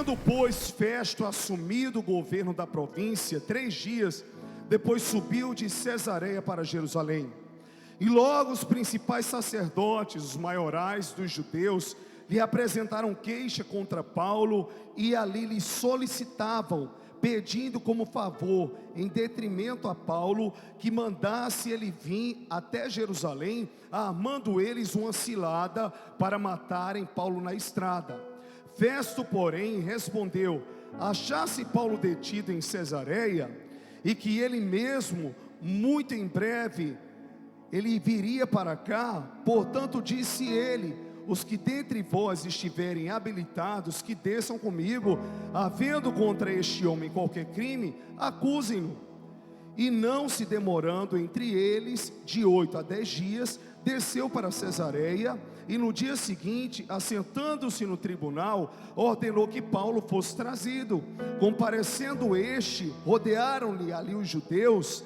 Tendo, pois, Festo assumido o governo da província, 3 dias depois subiu de Cesareia para Jerusalém. E logo os principais sacerdotes, os maiorais dos judeus, lhe apresentaram queixa contra Paulo e ali lhe solicitavam, pedindo como favor, em detrimento a Paulo, que mandasse ele vir até Jerusalém, armando eles uma cilada para matarem Paulo na estrada. Festo, porém, respondeu: achasse Paulo detido em Cesareia, e que ele mesmo, muito em breve, ele viria para cá, portanto disse ele: os que dentre vós estiverem habilitados, que desçam comigo, havendo contra este homem qualquer crime, acusem-no. E não se demorando entre eles, de 8 a 10 dias, desceu para Cesareia, e no dia seguinte, assentando-se no tribunal, ordenou que Paulo fosse trazido. Comparecendo este, rodearam-lhe ali os judeus,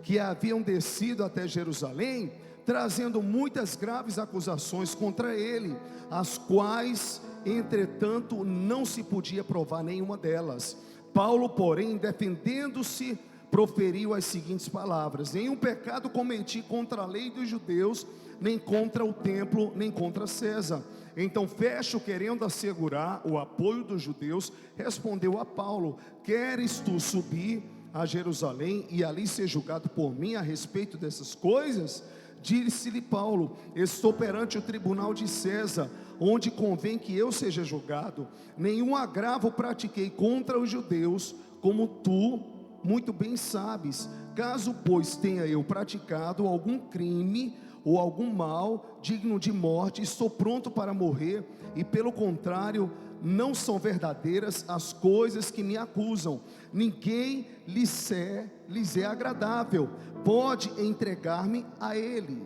que haviam descido até Jerusalém, trazendo muitas graves acusações contra ele, as quais, entretanto, não se podia provar nenhuma delas. Paulo, porém, defendendo-se, proferiu as seguintes palavras: nenhum pecado cometi contra a lei dos judeus, nem contra o templo, nem contra César. Então Festo, querendo assegurar o apoio dos judeus, respondeu a Paulo: queres tu subir a Jerusalém e ali ser julgado por mim a respeito dessas coisas? Disse-lhe Paulo: estou perante o tribunal de César, onde convém que eu seja julgado. Nenhum agravo pratiquei contra os judeus, como tu muito bem sabes. Caso, pois, tenha eu praticado algum crime ou algum mal digno de morte, estou pronto para morrer. E pelo contrário, não são verdadeiras as coisas que me acusam. Ninguém lhes é agradável. Pode entregar-me a ele,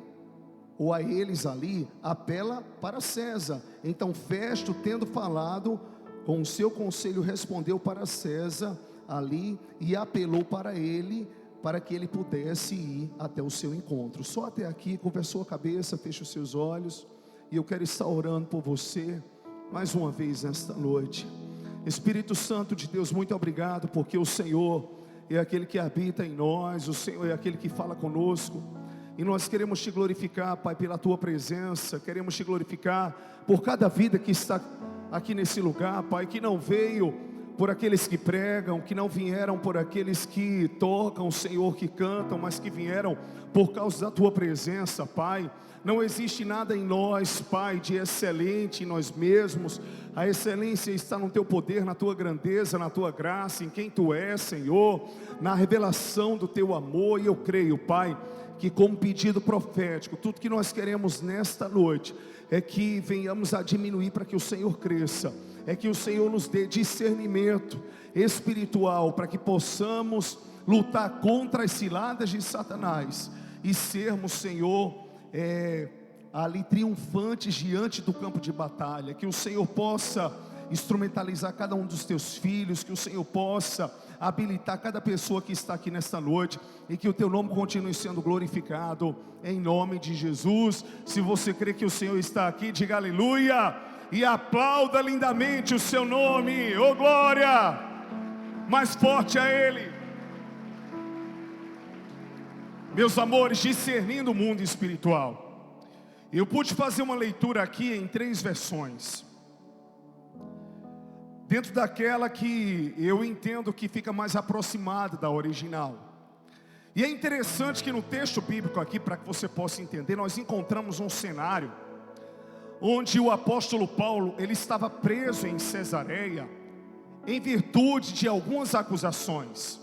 ou a eles ali. Apela para César. Então Festo, tendo falado com o seu conselho, respondeu para César ali e apelou para ele, para que ele pudesse ir até o seu encontro. Só até aqui. Curva a sua cabeça, feche os seus olhos, e eu quero estar orando por você mais uma vez nesta noite. Espírito Santo de Deus, muito obrigado, porque o Senhor é aquele que habita em nós, o Senhor é aquele que fala conosco, e nós queremos te glorificar, Pai, pela tua presença. Queremos te glorificar por cada vida que está aqui nesse lugar, Pai, que não veio por aqueles que pregam, que não vieram por aqueles que tocam, Senhor, que cantam, mas que vieram por causa da tua presença, Pai. Não existe nada em nós, Pai, de excelente em nós mesmos. A excelência está no teu poder, na tua grandeza, na tua graça, em quem tu és, Senhor, na revelação do teu amor. E eu creio, Pai, que como pedido profético, tudo que nós queremos nesta noite é que venhamos a diminuir para que o Senhor cresça. É que o Senhor nos dê discernimento espiritual, para que possamos lutar contra as ciladas de Satanás e sermos, Senhor, ali triunfantes diante do campo de batalha. Que o Senhor possa instrumentalizar cada um dos teus filhos, que o Senhor possa habilitar cada pessoa que está aqui nesta noite, e que o teu nome continue sendo glorificado, em nome de Jesus. Se você crê que o Senhor está aqui, diga aleluia, e aplauda lindamente o seu nome. Oh glória, mais forte a Ele. Meus amores, discernindo o mundo espiritual, eu pude fazer uma leitura aqui em 3 versões, dentro daquela que eu entendo que fica mais aproximada da original. E é interessante que no texto bíblico aqui, para que você possa entender, nós encontramos um cenário onde o apóstolo Paulo, ele estava preso em Cesareia em virtude de algumas acusações.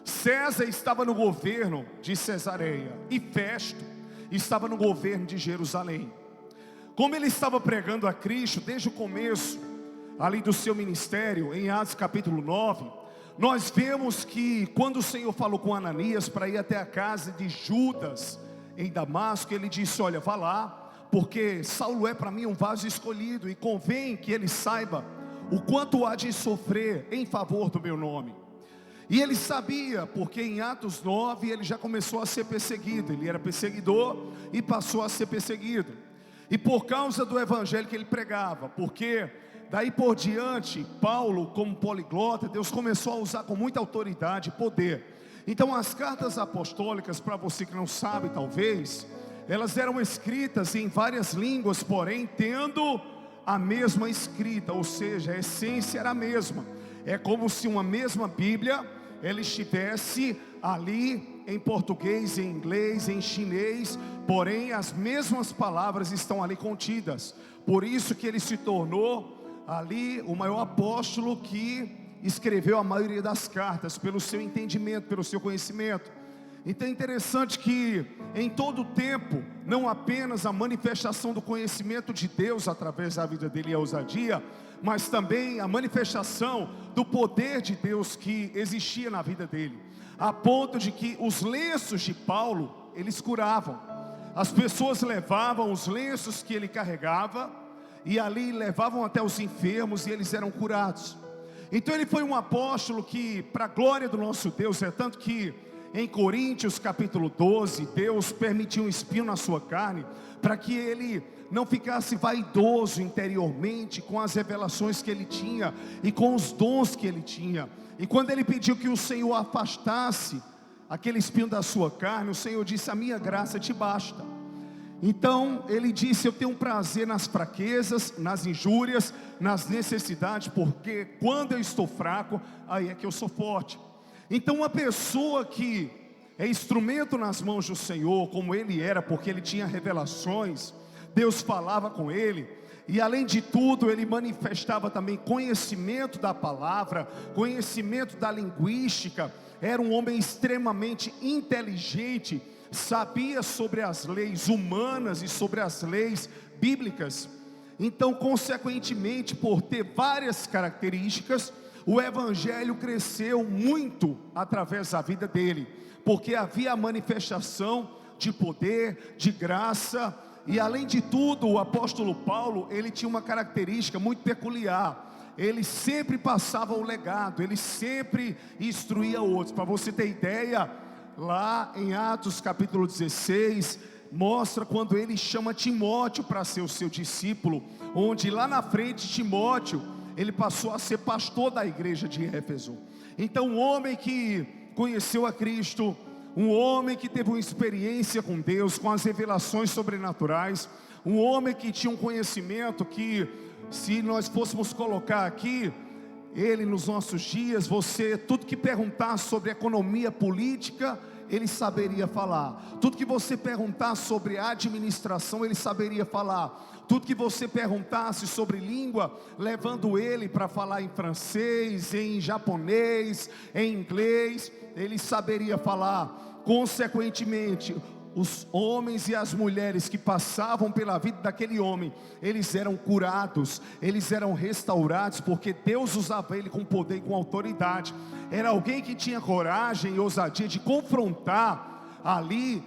César estava no governo de Cesareia e Festo estava no governo de Jerusalém. Como ele estava pregando a Cristo desde o começo ali do seu ministério, em Atos capítulo 9, nós vemos que quando o Senhor falou com Ananias para ir até a casa de Judas em Damasco, ele disse: olha, vá lá, porque Saulo é para mim um vaso escolhido, e convém que ele saiba o quanto há de sofrer em favor do meu nome. E ele sabia, porque em Atos 9 ele já começou a ser perseguido. Ele era perseguidor e passou a ser perseguido. E por causa do evangelho que ele pregava, porque daí por diante, Paulo, como poliglota, Deus começou a usar com muita autoridade e poder. Então as cartas apostólicas, para você que não sabe talvez, elas eram escritas em várias línguas, porém tendo a mesma escrita, ou seja, a essência era a mesma. É como se uma mesma Bíblia, ela estivesse ali em português, em inglês, em chinês, porém as mesmas palavras estão ali contidas. Por isso que ele se tornou ali o maior apóstolo que escreveu a maioria das cartas, pelo seu entendimento, pelo seu conhecimento. Então é interessante que em todo o tempo, não apenas a manifestação do conhecimento de Deus através da vida dele e a ousadia, mas também a manifestação do poder de Deus que existia na vida dele, a ponto de que os lenços de Paulo, eles curavam. As pessoas levavam os lenços que ele carregava e ali levavam até os enfermos e eles eram curados. Então ele foi um apóstolo que, para a glória do nosso Deus, é tanto que em Coríntios capítulo 12, Deus permitiu um espinho na sua carne, para que ele não ficasse vaidoso interiormente com as revelações que ele tinha e com os dons que ele tinha. E quando ele pediu que o Senhor afastasse aquele espinho da sua carne, o Senhor disse: a minha graça te basta. Então ele disse: eu tenho um prazer nas fraquezas, nas injúrias, nas necessidades, porque quando eu estou fraco, aí é que eu sou forte. Então uma pessoa que é instrumento nas mãos do Senhor, como ele era, porque ele tinha revelações, Deus falava com ele, e além de tudo ele manifestava também conhecimento da palavra, conhecimento da linguística, era um homem extremamente inteligente, sabia sobre as leis humanas e sobre as leis bíblicas. Então, consequentemente, por ter várias características, o evangelho cresceu muito através da vida dele, porque havia a manifestação de poder, de graça. E além de tudo, o apóstolo Paulo, ele tinha uma característica muito peculiar. Ele sempre passava o legado, ele sempre instruía outros. Para você ter ideia, lá em Atos capítulo 16, mostra quando ele chama Timóteo para ser o seu discípulo, onde lá na frente Timóteo, ele passou a ser pastor da igreja de Éfeso. Então um homem que conheceu a Cristo, um homem que teve uma experiência com Deus, com as revelações sobrenaturais, um homem que tinha um conhecimento que, se nós fôssemos colocar aqui, ele nos nossos dias, tudo que perguntar sobre economia política, ele saberia falar. Tudo que você perguntar sobre administração, ele saberia falar. Tudo que você perguntasse sobre língua, levando ele para falar em francês, em japonês, em inglês, ele saberia falar. Consequentemente, os homens e as mulheres que passavam pela vida daquele homem, eles eram curados, eles eram restaurados, porque Deus usava ele com poder e com autoridade. Era alguém que tinha coragem e ousadia de confrontar ali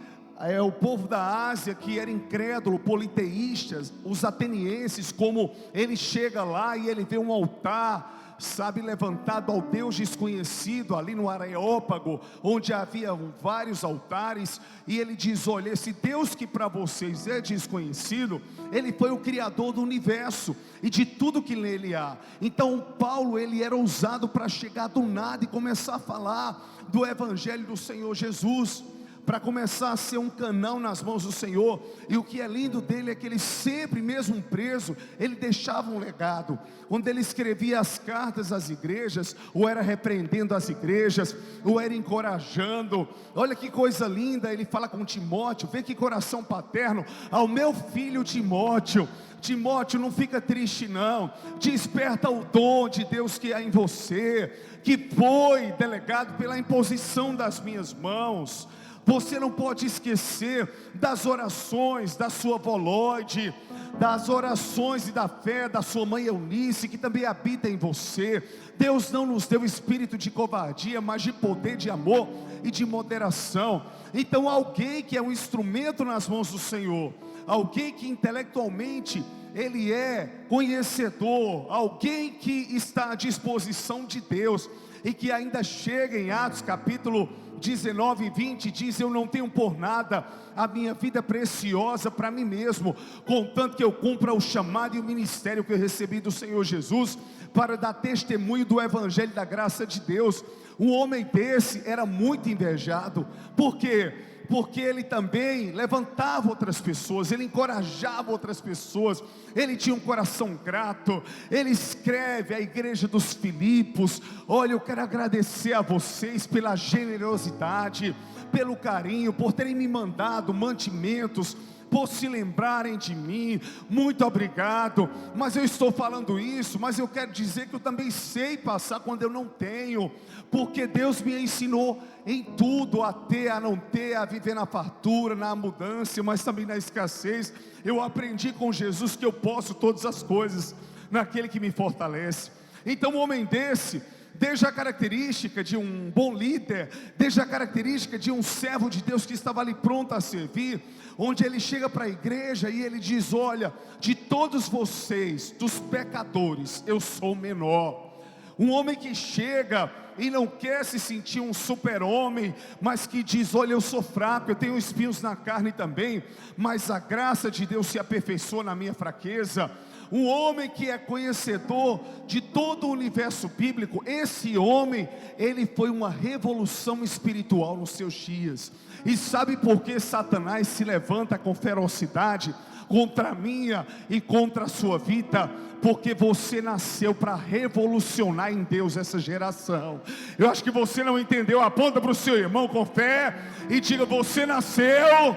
o povo da Ásia, que era incrédulo, politeístas, os atenienses. Como ele chega lá e ele vê um altar, sabe, levantado ao Deus desconhecido, ali no Areópago, onde havia vários altares, e ele diz: olha, esse Deus que para vocês é desconhecido, ele foi o criador do universo e de tudo que nele há. Então Paulo, ele era ousado para chegar do nada e começar a falar do evangelho do Senhor Jesus, para começar a ser um canal nas mãos do Senhor. E o que é lindo dele é que ele sempre, mesmo preso, ele deixava um legado. Quando ele escrevia as cartas às igrejas, ou era repreendendo as igrejas, ou era encorajando. Olha que coisa linda, ele fala com Timóteo, vê que coração paterno: ao meu filho Timóteo, Timóteo, não fica triste não, desperta o dom de Deus que há em você, que foi delegado pela imposição das minhas mãos. Você não pode esquecer das orações da sua avó Lloyd, das orações e da fé da sua mãe Eunice, que também habita em você. Deus não nos deu espírito de covardia, mas de poder, de amor e de moderação. Então alguém que é um instrumento nas mãos do Senhor, alguém que intelectualmente ele é conhecedor, alguém que está à disposição de Deus, e que ainda chega em Atos capítulo 19 e 20, diz: eu não tenho por nada a minha vida preciosa para mim mesmo, contanto que eu cumpra o chamado e o ministério que eu recebi do Senhor Jesus, para dar testemunho do evangelho da graça de Deus. Um homem desse era muito invejado. Por quê? Porque ele também levantava outras pessoas, ele encorajava outras pessoas, ele tinha um coração grato. Ele escreve à igreja dos Filipos: olha, eu quero agradecer a vocês pela generosidade, pelo carinho, por terem me mandado mantimentos, por se lembrarem de mim, muito obrigado. Mas eu estou falando isso, mas eu quero dizer que eu também sei passar quando eu não tenho, porque Deus me ensinou em tudo, a ter, a não ter, a viver na fartura, na abundância, mas também na escassez. Eu aprendi com Jesus que eu posso todas as coisas naquele que me fortalece. Então um homem desse, desde a característica de um bom líder, desde a característica de um servo de Deus que estava ali pronto a servir, onde ele chega para a igreja e ele diz: olha, de todos vocês, dos pecadores, eu sou o menor. Um homem que chega e não quer se sentir um super-homem, mas que diz: olha, eu sou fraco, eu tenho espinhos na carne também, mas a graça de Deus se aperfeiçoa na minha fraqueza. Um homem que é conhecedor de todo o universo bíblico. Esse homem, ele foi uma revolução espiritual nos seus dias. E sabe por que Satanás se levanta com ferocidade contra a minha e contra a sua vida? Porque você nasceu para revolucionar em Deus essa geração. Eu acho que você não entendeu. Aponta para o seu irmão com fé e diga: você nasceu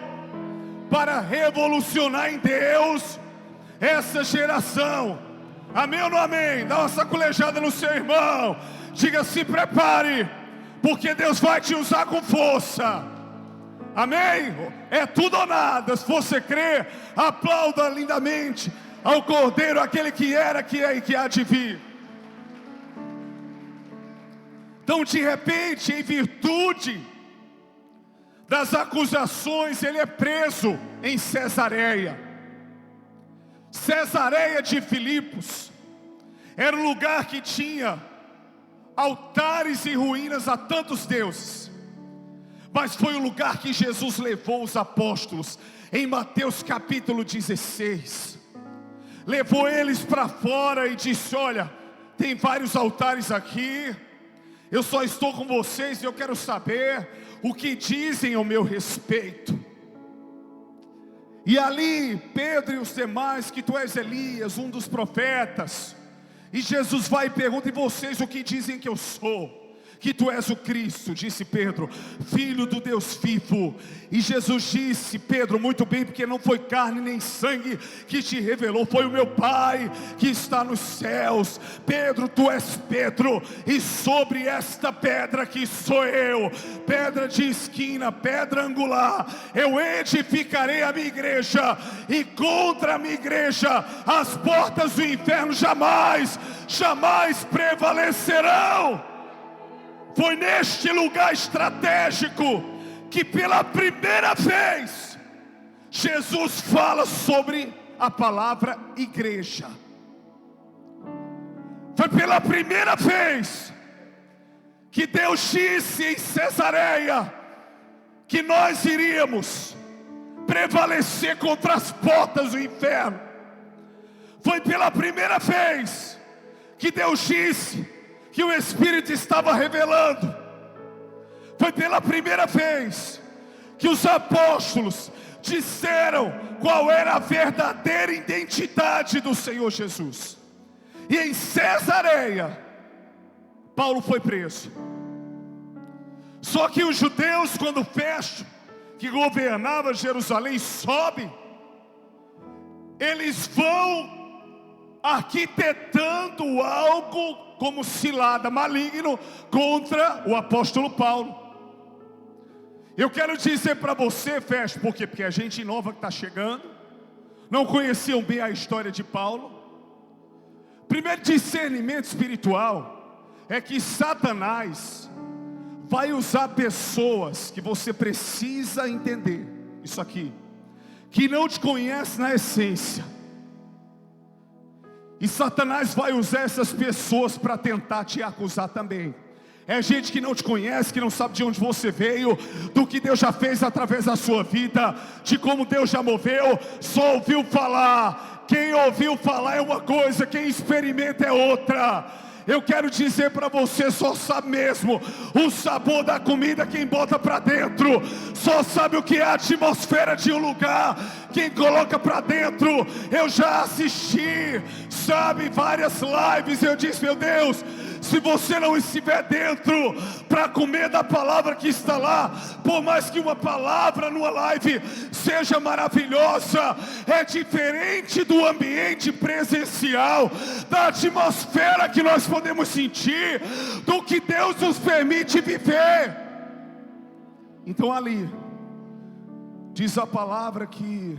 para revolucionar em Deus essa geração. Amém ou não amém? Dá uma sacolejada no seu irmão, diga: se prepare, porque Deus vai te usar com força. Amém? É tudo ou nada. Se você crê, aplauda lindamente ao Cordeiro, aquele que era, que é e que há de vir. Então, de repente, em virtude das acusações, ele é preso em Cesareia. Cesareia de Filipos era um lugar que tinha altares e ruínas a tantos deuses, mas foi o lugar que Jesus levou os apóstolos. Em Mateus capítulo 16, levou eles para fora e disse: olha, tem vários altares aqui, eu só estou com vocês e eu quero saber o que dizem ao meu respeito. E ali Pedro e os demais: que tu és Elias, um dos profetas. E Jesus vai e pergunta: e vocês o que dizem que eu sou? Que tu és o Cristo, disse Pedro, filho do Deus vivo. E Jesus disse: Pedro, muito bem, porque não foi carne nem sangue que te revelou, foi o meu Pai que está nos céus. Pedro, tu és Pedro, e sobre esta pedra que sou eu, pedra de esquina, pedra angular, eu edificarei a minha igreja, e contra a minha igreja as portas do inferno jamais prevalecerão. Foi neste lugar estratégico que pela primeira vez Jesus fala sobre a palavra igreja. Foi pela primeira vez que Deus disse em Cesareia que nós iríamos prevalecer contra as portas do inferno. Foi pela primeira vez que Deus disse que o Espírito estava revelando. Foi pela primeira vez que os apóstolos disseram qual era a verdadeira identidade do Senhor Jesus. E em Cesareia, Paulo foi preso. Só que os judeus, quando Festo, que governava Jerusalém, sobe, eles vão arquitetando algo como cilada, maligno, contra o apóstolo Paulo. Eu quero dizer para você, Festo, porque a gente nova que está chegando, não conheciam bem a história de Paulo. Primeiro discernimento espiritual é que Satanás vai usar pessoas que você precisa entender isso aqui, que não te conhece na essência. E Satanás vai usar essas pessoas para tentar te acusar também. é gente que não te conhece, que não sabe de onde você veio, do que Deus já fez através da sua vida, de como Deus já moveu. Só ouviu falar. Quem ouviu falar é uma coisa, quem experimenta é outra. Eu quero dizer para você, só sabe mesmo o sabor da comida quem bota para dentro. Só sabe o que é a atmosfera de um lugar quem coloca para dentro. Eu já assisti, sabe, várias lives. Eu disse, meu Deus, se você não estiver dentro para comer da palavra que está lá, por mais que uma palavra numa live seja maravilhosa, é diferente do ambiente presencial, da atmosfera que nós podemos sentir, do que Deus nos permite viver. Então ali diz a palavra que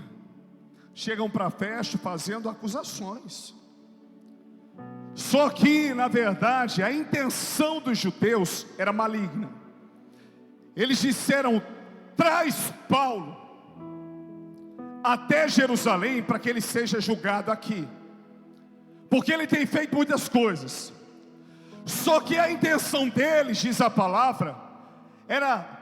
chegam para a festa fazendo acusações. Só que, na verdade, a intenção dos judeus era maligna. Eles disseram, traz Paulo até Jerusalém para que ele seja julgado aqui, porque ele tem feito muitas coisas. Só que a intenção deles, diz a palavra, era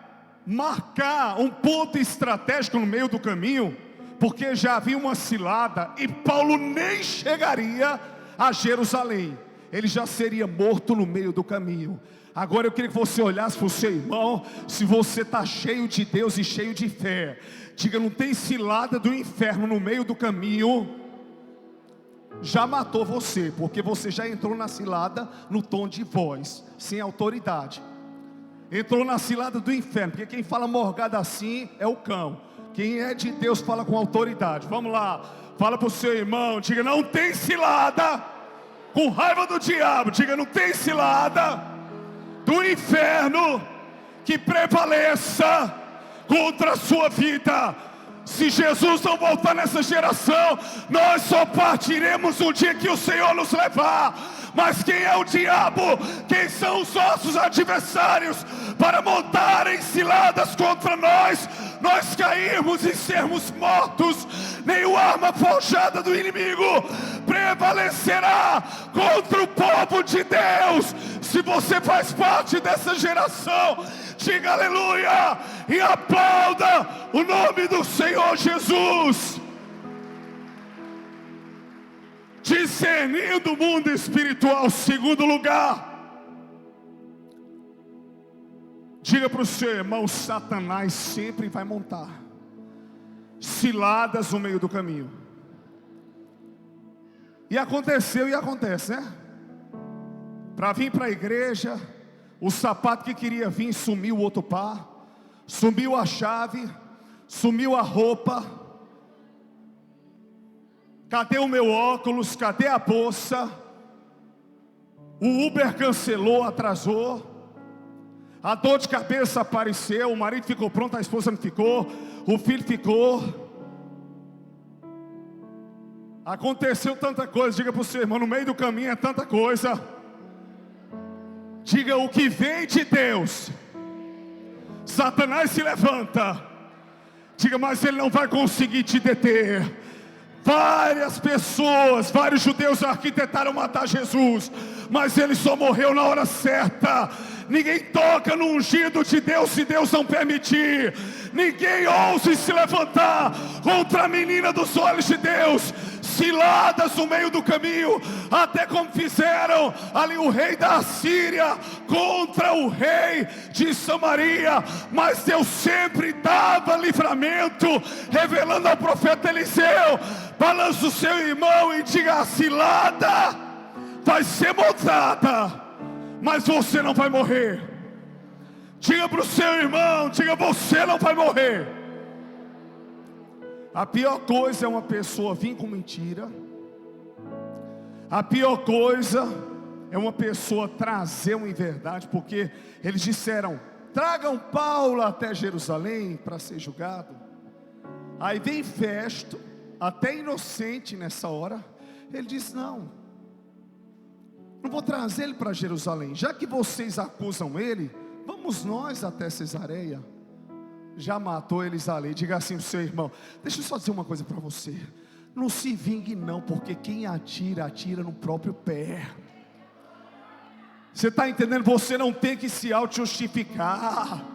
marcar um ponto estratégico no meio do caminho, porque já havia uma cilada e Paulo nem chegaria a Jerusalém, ele já seria morto no meio do caminho. Agora eu queria que você olhasse para o seu irmão. Se você está cheio de Deus e cheio de fé, diga, não tem cilada do inferno no meio do caminho. Já matou você, porque você já entrou na cilada no tom de voz, sem autoridade. Entrou na cilada do inferno, porque quem fala morgada assim é o cão. Quem é de Deus fala com autoridade. Vamos lá, fala para o seu irmão, diga, não tem cilada. Com raiva do diabo, diga, não tem cilada do inferno que prevaleça contra a sua vida. Se Jesus não voltar nessa geração, nós só partiremos um dia que o Senhor nos levar. Mas quem é o diabo? Quem são os nossos adversários para montarem ciladas contra nós? Nós cairmos e sermos mortos. Nenhuma arma forjada do inimigo prevalecerá contra o povo de Deus. Se você faz parte dessa geração, diga aleluia e aplauda o nome do Senhor Jesus. Discernindo o mundo espiritual. Segundo lugar, diga para o seu irmão, Satanás sempre vai montar ciladas no meio do caminho. E aconteceu e acontece, né? Para vir para a igreja, o sapato que queria vir sumiu o outro par, sumiu a chave, sumiu a roupa. Cadê o meu óculos? Cadê a bolsa? O Uber cancelou, atrasou. A dor de cabeça apareceu. O marido ficou pronto, a esposa não ficou. O filho ficou. Aconteceu tanta coisa. Diga para o seu irmão, no meio do caminho é tanta coisa. Diga, o que vem de Deus, Satanás se levanta. Diga, mas ele não vai conseguir te deter. Várias pessoas, vários judeus arquitetaram matar Jesus, mas ele só morreu na hora certa. Ninguém toca no ungido de Deus se Deus não permitir. Ninguém ouse se levantar contra a menina dos olhos de Deus. Ciladas no meio do caminho, até como fizeram ali o rei da Assíria contra o rei de Samaria. Mas Deus sempre dava livramento, revelando ao profeta Eliseu. Balança o seu irmão e diga, a cilada vai ser montada, mas você não vai morrer. Diga para o seu irmão, diga, você não vai morrer. A pior coisa é uma pessoa vir com mentira. A pior coisa é uma pessoa trazer uma inverdade, porque eles disseram, tragam Paulo até Jerusalém para ser julgado. Aí vem Festo, até inocente nessa hora, ele diz, não vou trazer ele para Jerusalém. Já que vocês acusam ele, vamos nós até Cesareia. Já matou eles ali. Diga assim para o seu irmão, deixa eu só dizer uma coisa para você, não se vingue não, porque quem atira, atira no próprio pé. Você está entendendo? Você não tem que se auto-justificar.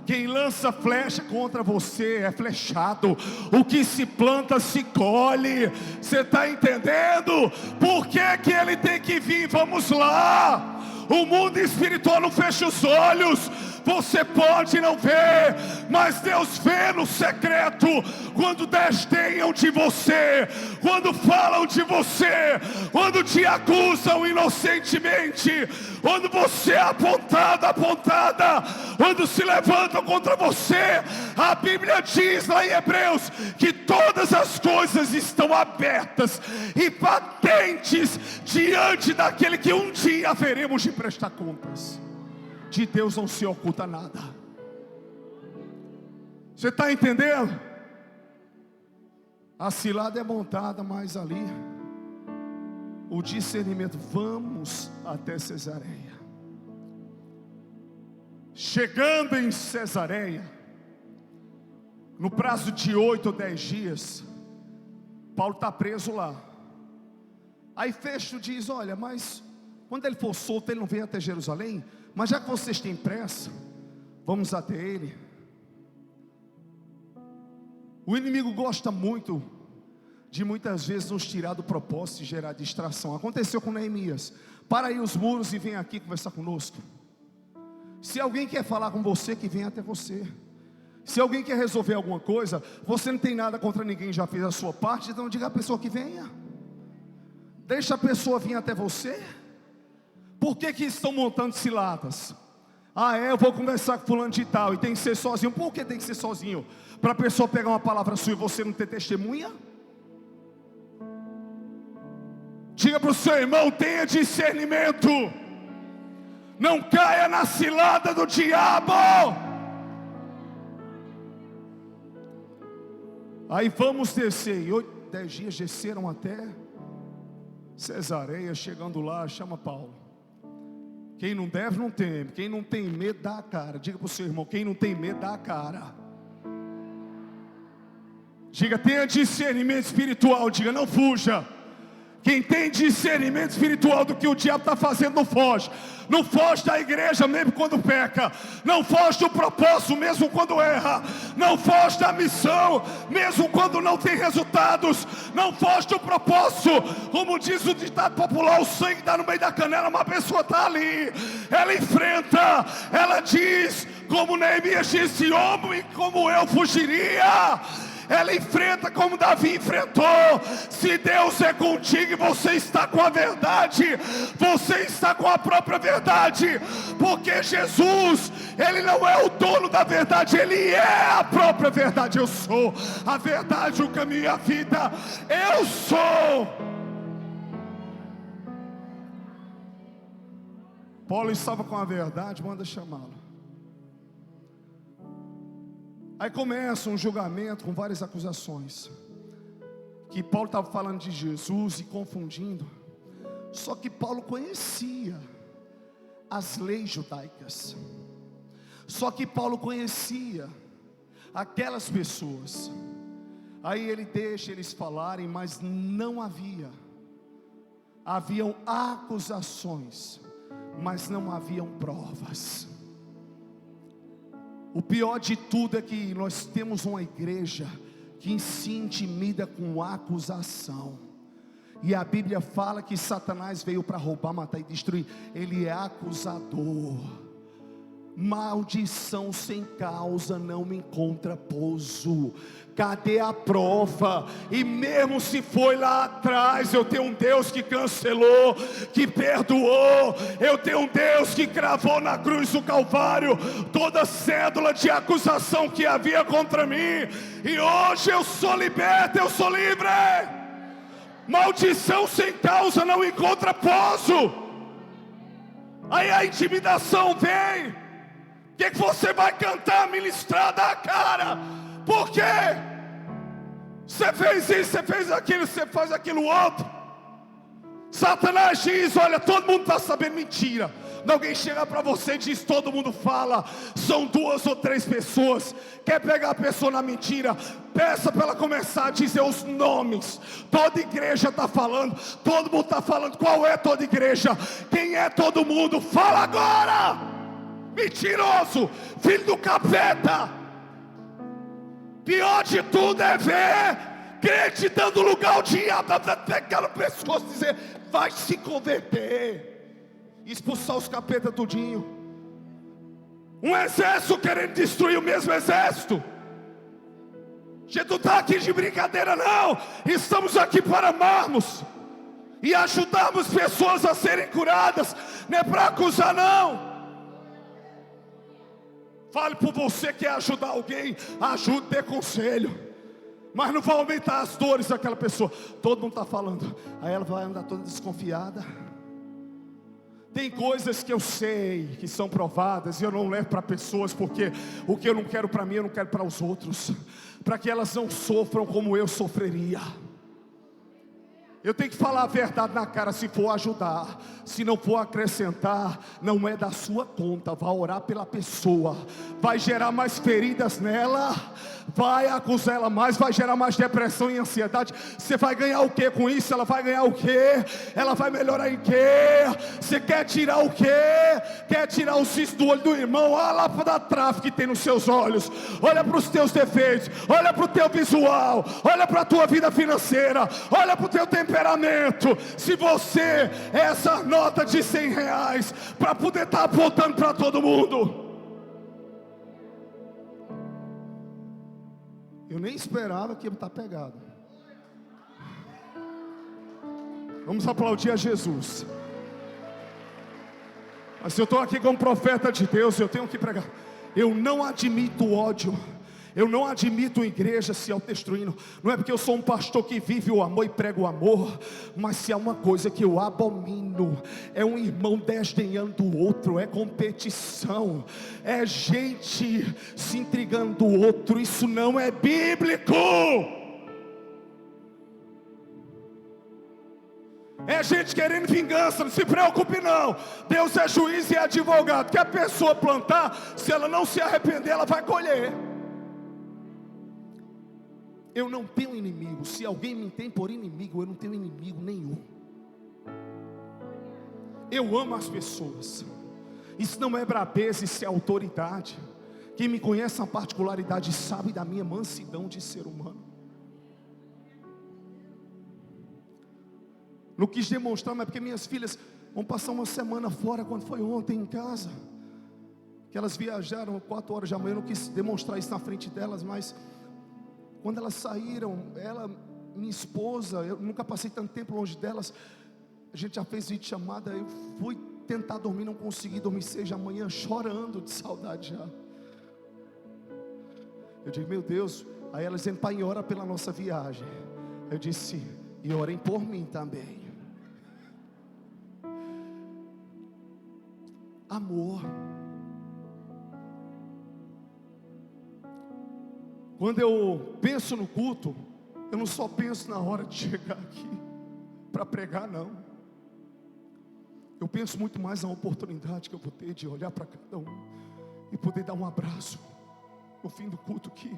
Quem lança flecha contra você é flechado. O que se planta se colhe. Você está entendendo? Por que que ele tem que vir? Vamos lá. O mundo espiritual não fecha os olhos. Você pode não ver, mas Deus vê no secreto. Quando desdenham de você, quando falam de você, quando te acusam inocentemente, quando você é apontada, quando se levantam contra você. A Bíblia diz lá em Hebreus que todas as coisas estão abertas e patentes diante daquele que um dia haveremos de prestar contas. De Deus não se oculta nada. Você está entendendo? A cilada é montada, mas ali o discernimento. Vamos até Cesareia. Chegando em Cesareia, no prazo de 8 ou 10 dias, Paulo está preso lá. Aí Festo diz: olha, mas quando ele for solto, ele não vem até Jerusalém? Mas já que vocês têm pressa, vamos até ele. O inimigo gosta muito de muitas vezes nos tirar do propósito e gerar distração. Aconteceu com Neemias. Para aí os muros e vem aqui conversar conosco. Se alguém quer falar com você, que venha até você. Se alguém quer resolver alguma coisa, você não tem nada contra ninguém, já fez a sua parte, então diga à pessoa que venha. Deixa a pessoa vir até você. Por que que estão montando ciladas? Eu vou conversar com fulano de tal e tem que ser sozinho. Por que tem que ser sozinho? Para a pessoa pegar uma palavra sua e você não ter testemunha? Diga para o seu irmão: tenha discernimento. Não caia na cilada do diabo. Aí vamos descer. E 8, 10 dias desceram até Cesareia. Chegando lá, chama Paulo. Quem não deve não teme. Quem não tem medo dá a cara. Diga para o seu irmão: quem não tem medo dá a cara. Diga: tenha discernimento espiritual. Diga: não fuja. Quem tem discernimento espiritual do que o diabo está fazendo, não foge. Não foge da igreja mesmo quando peca. Não foge do propósito mesmo quando erra. Não foge da missão mesmo quando não tem resultados. Não foge do propósito. Como diz o ditado popular: o sangue está no meio da canela. Uma pessoa está ali, ela enfrenta. Ela diz, como Neemias disse: homem como eu fugiria. Ela enfrenta como Davi enfrentou. Se Deus é contigo e você está com a verdade, você está com a própria verdade. Porque Jesus, Ele não é o dono da verdade, Ele é a própria verdade. Eu sou a verdade, o caminho e a vida. Eu sou. Paulo estava com a verdade, manda chamá-lo. Aí começa um julgamento com várias acusações. Que Paulo estava falando de Jesus e confundindo. Só que Paulo conhecia as leis judaicas. Só que Paulo conhecia aquelas pessoas. Aí ele deixa eles falarem, mas não haviam acusações, mas não haviam provas. O pior de tudo é que nós temos uma igreja que se intimida com acusação. E a Bíblia fala que Satanás veio para roubar, matar e destruir. Ele é acusador. Maldição sem causa não me encontra pouso. Cadê a prova? E mesmo se foi lá atrás, eu tenho um Deus que cancelou, que perdoou. Eu tenho um Deus que cravou na cruz do Calvário toda cédula de acusação que havia contra mim. E hoje eu sou liberto, eu sou livre. Maldição sem causa não encontra pouso. Aí a intimidação vem. O que você vai cantar, ministrar da cara? Por quê? Você fez isso, você fez aquilo, você faz aquilo outro. Satanás diz: olha, todo mundo está sabendo mentira. Alguém chega para você e diz: todo mundo fala, são 2 ou 3 pessoas. Quer pegar a pessoa na mentira? Peça para ela começar a dizer os nomes. Toda igreja está falando, todo mundo está falando. Qual é toda igreja? Quem é todo mundo? Fala agora! Mentiroso, filho do capeta. Pior de tudo é ver crente dando lugar ao diabo, pegando pessoas, dizer: vai se converter, expulsar os capetas tudinho. Um exército querendo destruir o mesmo exército. A gente não está aqui de brincadeira não. Estamos aqui para amarmos e ajudarmos pessoas a serem curadas. Não é para acusar não. Fale por você que quer ajudar alguém, ajude, dê conselho, mas não vai aumentar as dores daquela pessoa. Todo mundo está falando, aí ela vai andar toda desconfiada. Tem coisas que eu sei que são provadas e eu não levo para pessoas, porque o que eu não quero para mim, eu não quero para os outros, para que elas não sofram como eu sofreria. Eu tenho que falar a verdade na cara, se for ajudar. Se não for acrescentar, não é da sua conta. Vai orar pela pessoa, vai gerar mais feridas nela, vai acusar ela mais, vai gerar mais depressão e ansiedade. Você vai ganhar o que com isso? Ela vai ganhar o que? Ela vai melhorar em que? Você quer tirar o que? Quer tirar o cisco do olho do irmão? Olha lá para dar tráfico que tem nos seus olhos. Olha para os teus defeitos, olha para o teu visual, olha para a tua vida financeira, olha para o teu temperamento. Se você é essa nota de R$100 para poder estar apontando para todo mundo. Eu nem esperava que ia estar pegado. Vamos aplaudir a Jesus. Mas se eu estou aqui como profeta de Deus, eu tenho que pregar. Eu não admito ódio. Eu não admito igreja se autodestruindo. Não é porque eu sou um pastor que vive o amor e prega o amor, mas se há uma coisa que eu abomino, é um irmão desdenhando o outro, é competição, é gente se intrigando do outro. Isso não é bíblico. É gente querendo vingança. Não se preocupe não, Deus é juiz e é advogado. Que a pessoa plantar, se ela não se arrepender, ela vai colher. Eu não tenho inimigo. Se alguém me tem por inimigo, eu não tenho inimigo nenhum. Eu amo as pessoas. Isso não é brabeza, isso é autoridade. Quem me conhece na particularidade sabe da minha mansidão de ser humano. Não quis demonstrar, mas porque minhas filhas vão passar uma semana fora. Quando foi ontem em casa, que elas viajaram 4 horas da manhã, eu não quis demonstrar isso na frente delas, mas quando elas saíram, ela, minha esposa, eu nunca passei tanto tempo longe delas. A gente já fez videochamada. Eu fui tentar dormir, não consegui dormir 6 da manhã, chorando de saudade já. Eu digo: meu Deus. Aí elas dizendo: pai, ora pela nossa viagem. Eu disse: e orem por mim também. Amor. Quando eu penso no culto, eu não só penso na hora de chegar aqui para pregar, não. Eu penso muito mais na oportunidade que eu vou ter de olhar para cada um e poder dar um abraço no fim do culto, que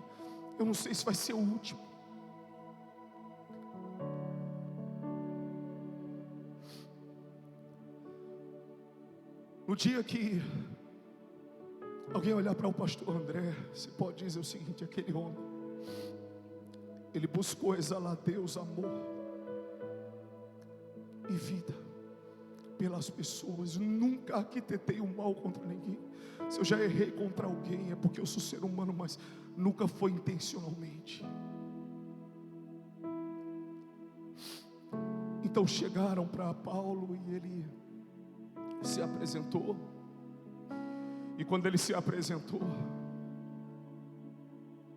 eu não sei se vai ser o último. No dia que alguém olhar para o pastor André, você pode dizer o seguinte: aquele homem, ele buscou exalar Deus, amor e vida pelas pessoas. Nunca arquitetei o mal contra ninguém. Se eu já errei contra alguém, é porque eu sou ser humano, mas nunca foi intencionalmente. Então chegaram para Paulo e ele se apresentou. E quando ele se apresentou,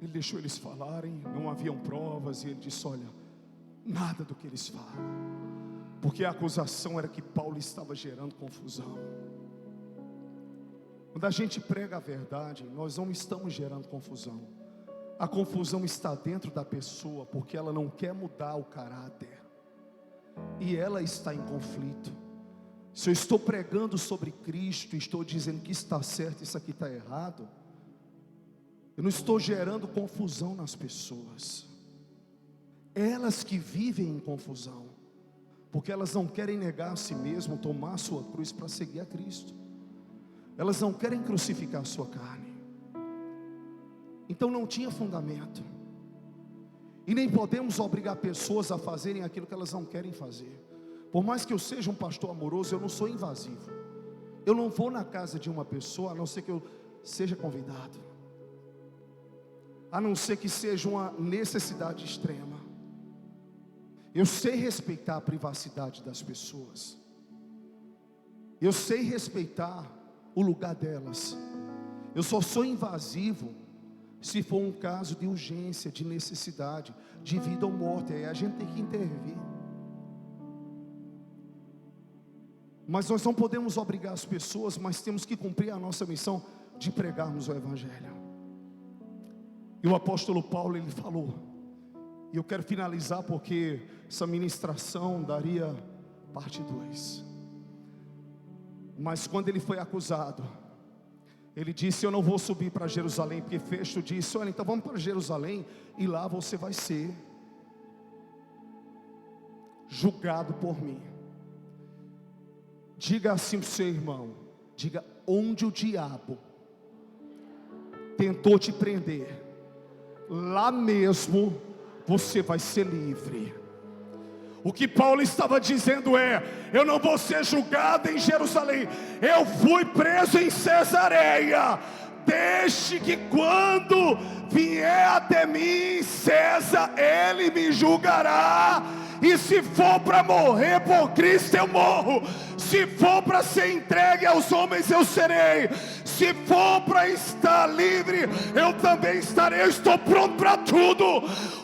ele deixou eles falarem. Não haviam provas. E ele disse: olha, nada do que eles falam, porque a acusação era que Paulo estava gerando confusão. Quando a gente prega a verdade, nós não estamos gerando confusão. A confusão está dentro da pessoa, porque ela não quer mudar o caráter. e ela está em conflito. Se eu estou pregando sobre Cristo, estou dizendo que está certo, isso aqui está errado, eu não estou gerando confusão nas pessoas. Elas que vivem em confusão, porque elas não querem negar a si mesmas, tomar a sua cruz para seguir a Cristo. Elas não querem crucificar a sua carne. Então não tinha fundamento. E nem podemos obrigar pessoas a fazerem aquilo que elas não querem fazer. Por mais que eu seja um pastor amoroso, eu não sou invasivo. Eu não vou na casa de uma pessoa, a não ser que eu seja convidado, a não ser que seja uma necessidade extrema. Eu sei respeitar a privacidade das pessoas. Eu sei respeitar o lugar delas. Eu só sou invasivo se for um caso de urgência, de necessidade, de vida ou morte. Aí a gente tem que intervir. Mas nós não podemos obrigar as pessoas, mas temos que cumprir a nossa missão de pregarmos o Evangelho. E o apóstolo Paulo, ele falou, e eu quero finalizar porque essa ministração daria parte 2. Mas quando ele foi acusado, ele disse: eu não vou subir para Jerusalém, porque Festo disse: olha, então vamos para Jerusalém, e lá você vai ser julgado por mim. Diga assim para o seu irmão, diga: onde o diabo tentou te prender, lá mesmo você vai ser livre. O que Paulo estava dizendo é: eu não vou ser julgado em Jerusalém, eu fui preso em Cesareia. Deixe que quando vier até mim César, ele me julgará. E se for para morrer por Cristo, eu morro. Se for para ser entregue aos homens, eu serei. Se for para estar livre, eu também estarei. Eu estou pronto para tudo.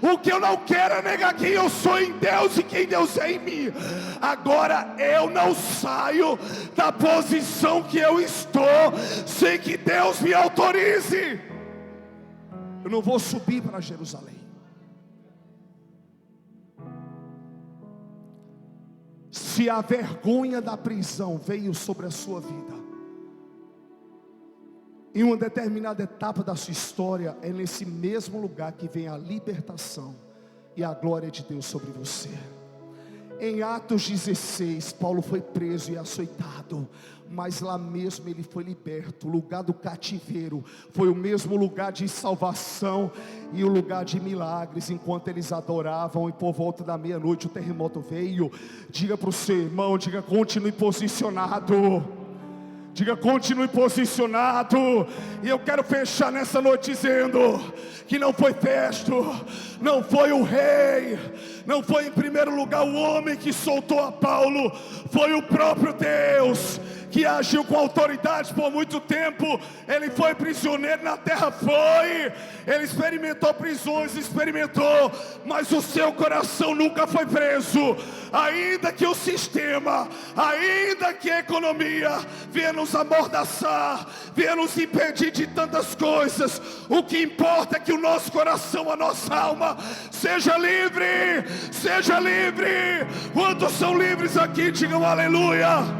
O que eu não quero é negar quem eu sou em Deus e quem Deus é em mim. Agora eu não saio da posição que eu estou sem que Deus me autorize. Eu não vou subir para Jerusalém. Se a vergonha da prisão veio sobre a sua vida, em uma determinada etapa da sua história, é nesse mesmo lugar que vem a libertação e a glória de Deus sobre você. Em Atos 16, Paulo foi preso e açoitado, mas lá mesmo ele foi liberto. O lugar do cativeiro foi o mesmo lugar de salvação e o lugar de milagres. Enquanto eles adoravam, e por volta da meia-noite o terremoto veio. Diga para o seu irmão, diga: continue posicionado. Diga: continue posicionado. E eu quero fechar nessa noite dizendo que não foi Festo, não foi o rei, não foi em primeiro lugar o homem que soltou a Paulo, foi o próprio Deus que agiu com autoridade por muito tempo. Ele foi prisioneiro na terra, ele experimentou prisões, mas o seu coração nunca foi preso. Ainda que o sistema, ainda que a economia venha nos amordaçar, venha nos impedir de tantas coisas, o que importa é que o nosso coração, a nossa alma seja livre, seja livre. Quantos são livres aqui? Digam aleluia.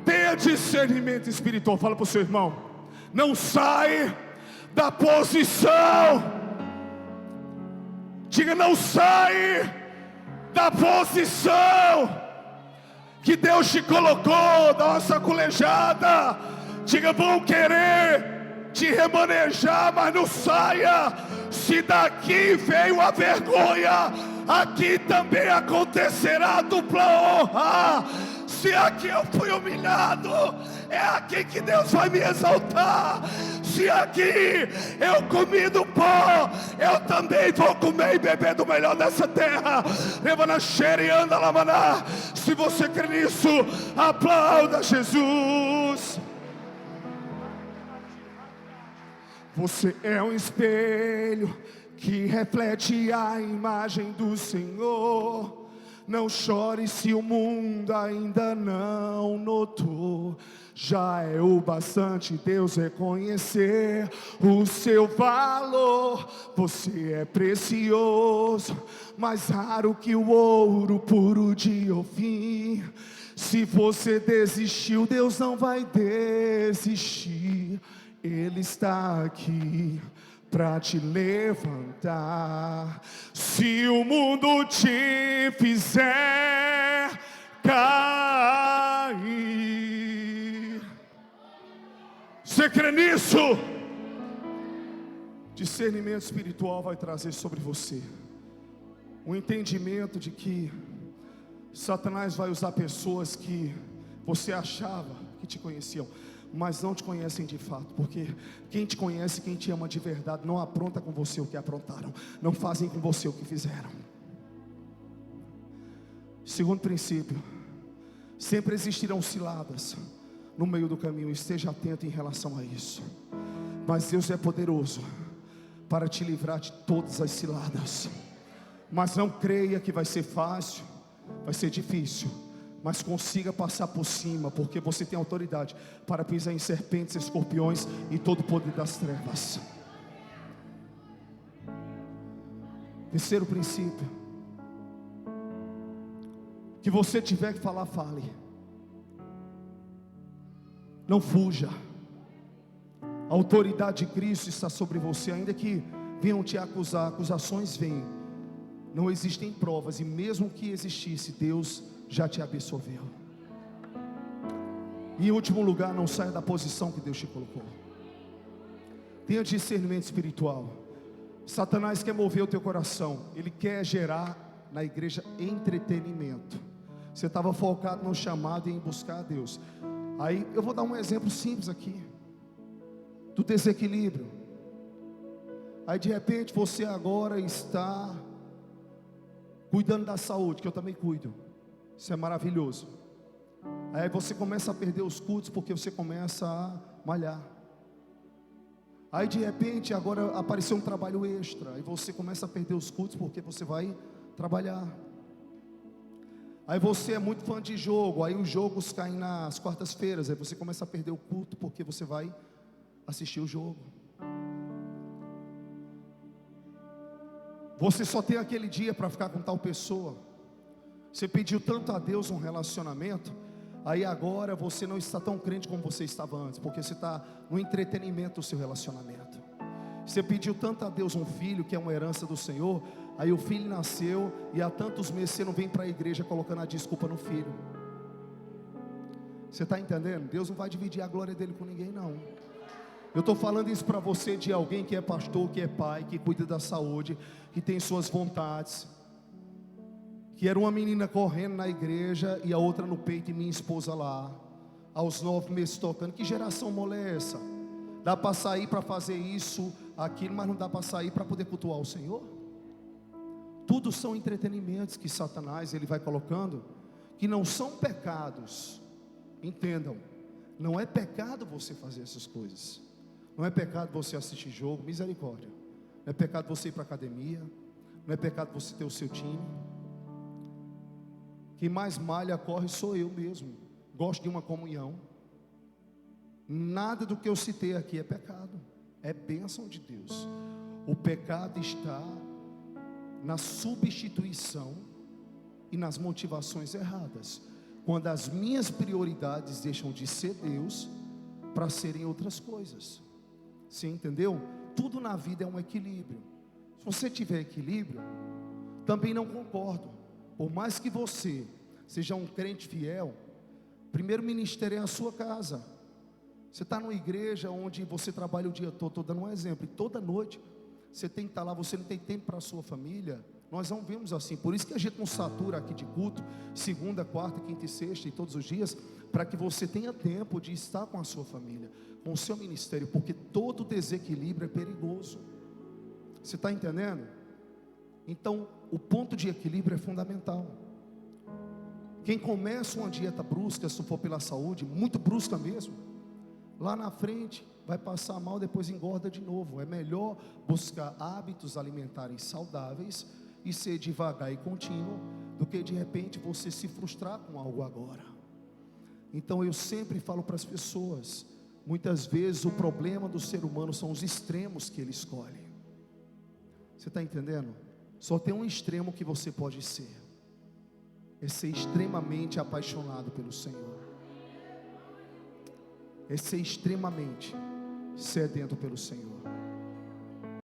Tenha discernimento espiritual. Fala para o seu irmão: não sai da posição. Diga: não sai da posição que Deus te colocou. Dá uma saculejada. Diga: vão querer te remanejar, mas não saia. Se daqui veio a vergonha, aqui também acontecerá dupla honra. Se aqui eu fui humilhado, é aqui que Deus vai me exaltar. Se aqui eu comi do pó, eu também vou comer e beber do melhor dessa terra. Levanta cheira e anda lá, maná. Se você crê nisso, aplauda Jesus. Você é um espelho que reflete a imagem do Senhor. Não chore se o mundo ainda não notou. já é o bastante Deus reconhecer o seu valor. Você é precioso, mais raro que o ouro puro de Ofim. Se você desistiu, Deus não vai desistir. Ele está aqui para te levantar. Se o mundo te fizer cair, você crê nisso? Discernimento espiritual vai trazer sobre você o entendimento de que Satanás vai usar pessoas que você achava que te conheciam, mas não te conhecem de fato, porque quem te conhece, quem te ama de verdade, não apronta com você o que aprontaram, não fazem com você o que fizeram. Segundo princípio, sempre existirão ciladas no meio do caminho, esteja atento em relação a isso. Mas Deus é poderoso para te livrar de todas as ciladas. Mas não creia que vai ser fácil, vai ser difícil, mas consiga passar por cima, porque você tem autoridade para pisar em serpentes, escorpiões e todo o poder das trevas. Terceiro princípio: que você tiver que falar, fale. Não fuja. A autoridade de Cristo está sobre você, ainda que venham te acusar, acusações vêm. Não existem provas, e mesmo que existisse, Deus já te absolveu. E em último lugar, não saia da posição que Deus te colocou. Tenha discernimento espiritual. Satanás quer mover o teu coração, ele quer gerar na igreja entretenimento. Você estava focado no chamado e em buscar a Deus. Aí eu vou dar um exemplo simples aqui do desequilíbrio. Aí de repente você agora está cuidando da saúde, que eu também cuido. Isso é maravilhoso. Aí você começa a perder os cultos porque você começa a malhar. Aí de repente agora apareceu um trabalho extra, aí você começa a perder os cultos porque você vai trabalhar. Aí você é muito fã de jogo, aí os jogos caem nas quartas-feiras, aí você começa a perder o culto porque você vai assistir o jogo. Você só tem aquele dia para ficar com tal pessoa. Você pediu tanto a Deus um relacionamento, aí agora você não está tão crente como você estava antes, porque você está no entretenimento do seu relacionamento. Você pediu tanto a Deus um filho, que é uma herança do Senhor, aí o filho nasceu, e há tantos meses você não vem para a igreja colocando a desculpa no filho. Você está entendendo? Deus não vai dividir a glória dele com ninguém não. Eu estou falando isso para você, de alguém que é pastor, que é pai, que cuida da saúde, que tem suas vontades, que era uma menina correndo na igreja e a outra no peito, e minha esposa lá, aos 9 meses tocando. Que geração mole é essa? Dá para sair para fazer isso, aquilo, mas não dá para sair para poder cultuar o Senhor? Tudo são entretenimentos que Satanás ele vai colocando, que não são pecados. Entendam, não é pecado você fazer essas coisas. Não é pecado você assistir jogo, misericórdia. Não é pecado você ir para a academia. Não é pecado você ter o seu time. Quem mais malha, corre sou eu mesmo. Gosto de uma comunhão. Nada do que eu citei aqui é pecado. É bênção de Deus. O pecado está na substituição e nas motivações erradas. Quando as minhas prioridades deixam de ser Deus para serem outras coisas. Você entendeu? Tudo na vida é um equilíbrio. Se você tiver equilíbrio, também não concordo. Por mais que você seja um crente fiel, primeiro ministério é a sua casa. Você está numa igreja onde você trabalha o dia todo. Estou dando um exemplo, e toda noite você tem que estar lá, você não tem tempo para a sua família. Nós não vemos assim, por isso que a gente não satura aqui de culto, segunda, quarta, quinta e sexta, e todos os dias, para que você tenha tempo de estar com a sua família, com o seu ministério, porque todo desequilíbrio é perigoso. Você está entendendo? Então, o ponto de equilíbrio é fundamental. Quem começa uma dieta brusca, se for pela saúde, muito brusca mesmo, lá na frente vai passar mal, depois engorda de novo. É melhor buscar hábitos alimentares saudáveis e ser devagar e contínuo, do que de repente você se frustrar com algo agora. Então eu sempre falo para as pessoas, muitas vezes o problema do ser humano são os extremos que ele escolhe. Você está entendendo? Só tem um extremo que você pode ser, é ser extremamente apaixonado pelo Senhor, é ser extremamente sedento pelo Senhor.